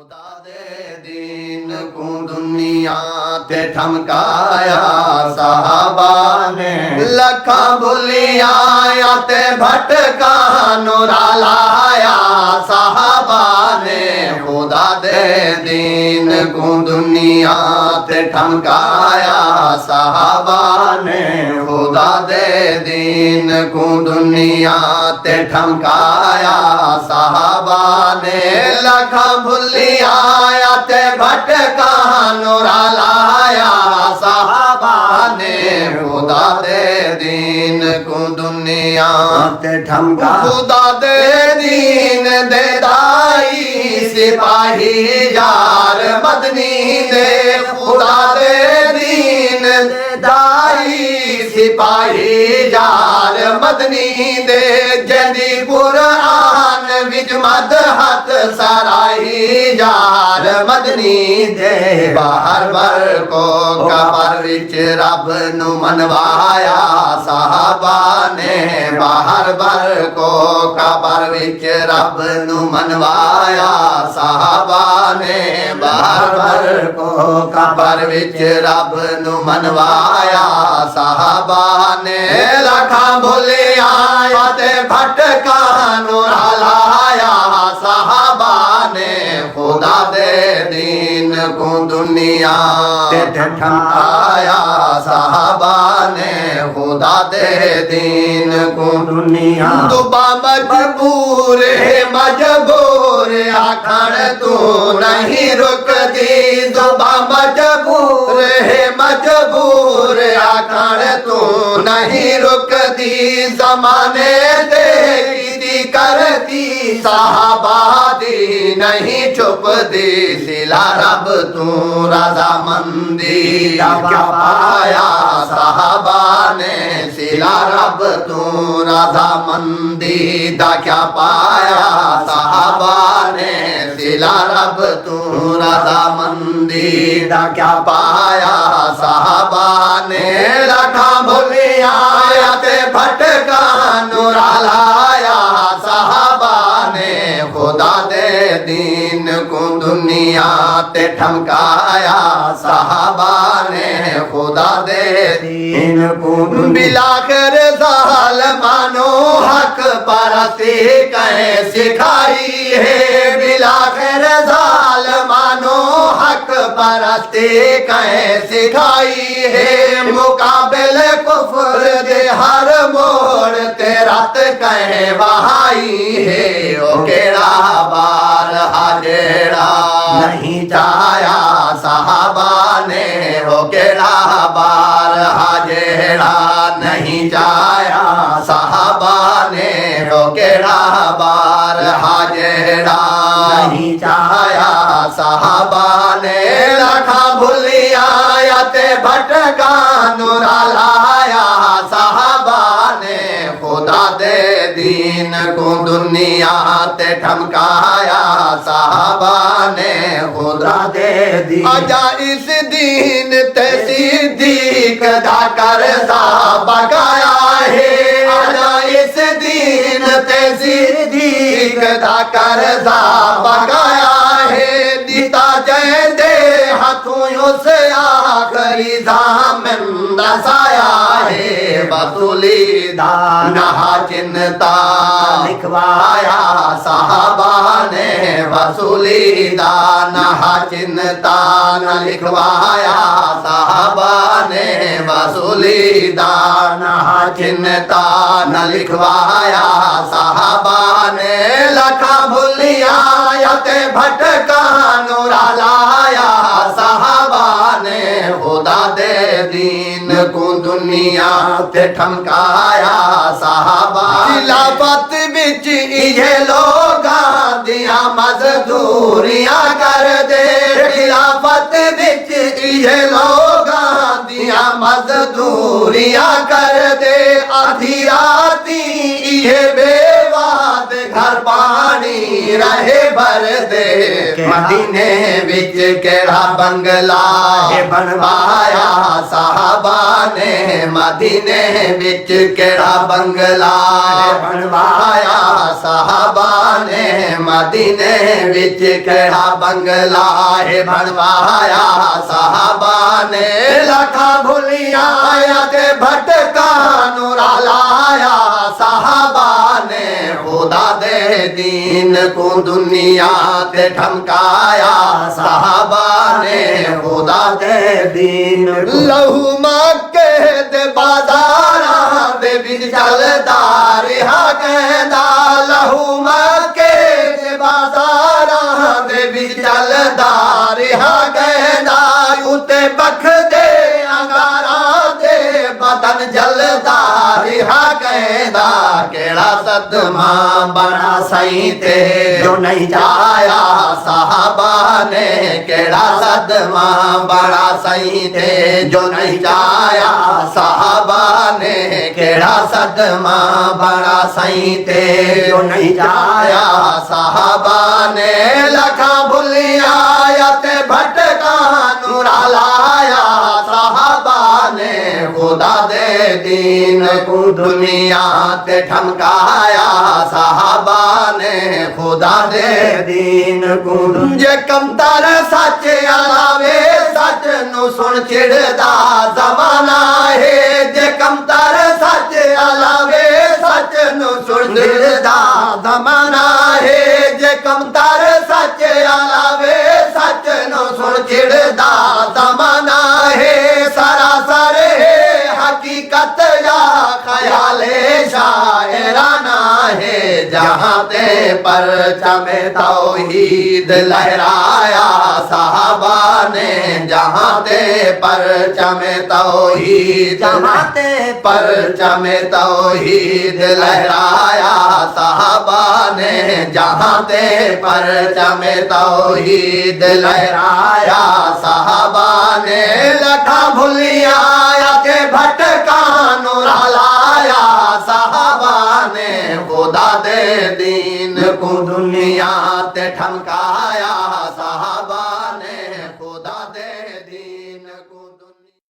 खुदा दे दीन को दुनिया ते ठमकाया साहबा ने लखा भुलिया ते भटका नुरा लाया साहबा ने खुदा दे दीन को दुनिया ते ठमकाया साहबा ने खुदा दे दीन को दुनिया ते ठमकाया साहबा ने लखा भुलिया ते भटका नुरा लाया साहबा ने खुदा दे दीन को दुनिया ते ठमका खुदा दे दीन दे दाई सिपाही यार मदनी दे खुदा दे दीन दे दाई सिपाही यार मदनी दे जदी कुरान विच मद हथ सराही यार मदनी दे बाहर बर को कबर विच रब नु मनवाया साहबा ने बाहर बर को कबर विच रब नु मनवाया साहबा ने बाहर बर को कबर विच रब नु मनवाया साहबा ने लखा भुलिया ते भटका नुरा लाया साहबा ने खुदा दे दीन को दुनिया ते ठमकाया साहबा ने खुदा दे दीन को दुनिया दुबा मजबूर है मजबूर आखण तू नहीं रुकदी दुबा मजबूर है मजबूर आखण तू नहीं रुकदी जमाने दे करती साहबा दी नहीं चुप दी सिला रब तू रजा मंदी क्या पाया साहबा ने सिला रब तू रजा मंदी दा क्या पाया साहबा ने सिला रब तू रजा मंदी दा क्या पाया साहबा ने लखा भुलिया ते भटका नुरा लाया साहबा ने खुदा दे दीन को दुनिया ते ठमकाया साहबा ने खुदा दे दीन को बिलाकर जालमानो हक परस्ती कहे सिखाई है बिलाकर जालमानो हक परस्ती कहे सिखाई है मुकाबिल कुफर दे हर मोड़ ते रात कहे बहाई है ओ केड़ा बार हाजेड़ा नहीं जाया साहबा ने ओ केड़ा बार हाजेड़ा नहीं जाया साहबा ने ओ केड़ा बार हाजेड़ा नहीं जाया साहबा ने लखा भुलिया ते भटका नुरा लाया साहबा ने खुदा दे दीन को दुनिया ते ठमकाया साहबा ने खुदा दे दीन आजा इस दीन ते सिद्दीक दा करजा बकाया है आजा इस दीन ते सिद्दीक दा करजा बकाया है दीता जय दे हाथों से आखरी दामन दसाया है बतुली दाना चिन्ता लिखवाया साहबा ने वसूली दाना चिन्ता न लिखवाया साहबा ने वसूली दाना चिन्ता न लिखवाया साहबा ने लखा भुलिया ते भटका नुरा लाया साहबा ने खुदा दे दीन को दुनिया ते ठमकाया साहबा खिलाफत बिच इहे लोगा दिया मजदूरियां कर दे खिलाफत बिच इहे लोगा दिया मजदूरियां कर दे आधी राती इहे बेवाद घर पानी रहे भर दे मदीने विच केड़ा बंगला है बनवाया साहबा ने मदीने विच केड़ा बंगला है बनवाया साहबा ने मदीने विच केड़ा बंगला है बनवाया साहबा ने लखा भुलिया ते भटका नूरा लाया साहबा ने खुदा दे दीन को दुनिया ते ठमकाया साहबा ने खुदा दे दीन लहू मक्के दे बाजारा दे बिच चलदा रिहा कहंदा लहू मक्के दे बाजारा दे बिच चलदा रिहा कहंदा उते बख दे अंगारा दे बदन जलदा रिहा कहंदा केड़ा सदमा बड़ा सही ते जो नहीं जाया साहबा ने केड़ा सदमा बड़ा सही ते जो नहीं जाया साहबा ने केड़ा सदमा बड़ा सही ते जो नहीं जाया साहबा ने लखा भुलिया ते भटका नूरा लाया साहबा ने खुदा दे दीन को दुनिया ते ठमकाया साहबा ने खुदा दे दीन को जे कमतर सच आवे सच नु सुन चिड़दा जमाना है जे कमतर सच आवे सच नु सुन चिड़दा जमाना है जे कमतर सच आवे सच नु सुन चिड़दा जमाना है सरासर है हकीकत या ख्याले शायराना है जहाँ ते परचम तौहीद लहराया साहबा ने जहाँ ते परचम तौहीद जहाँ ते परचम तौहीद लहराया साहबा ने जहाँ ते परचम तौहीद लहराया साहबा ने लखा भुलिया के भटका नूरा लाया साहबा ने खुदा दे दीन को दुनिया ते ठमकाया साहबा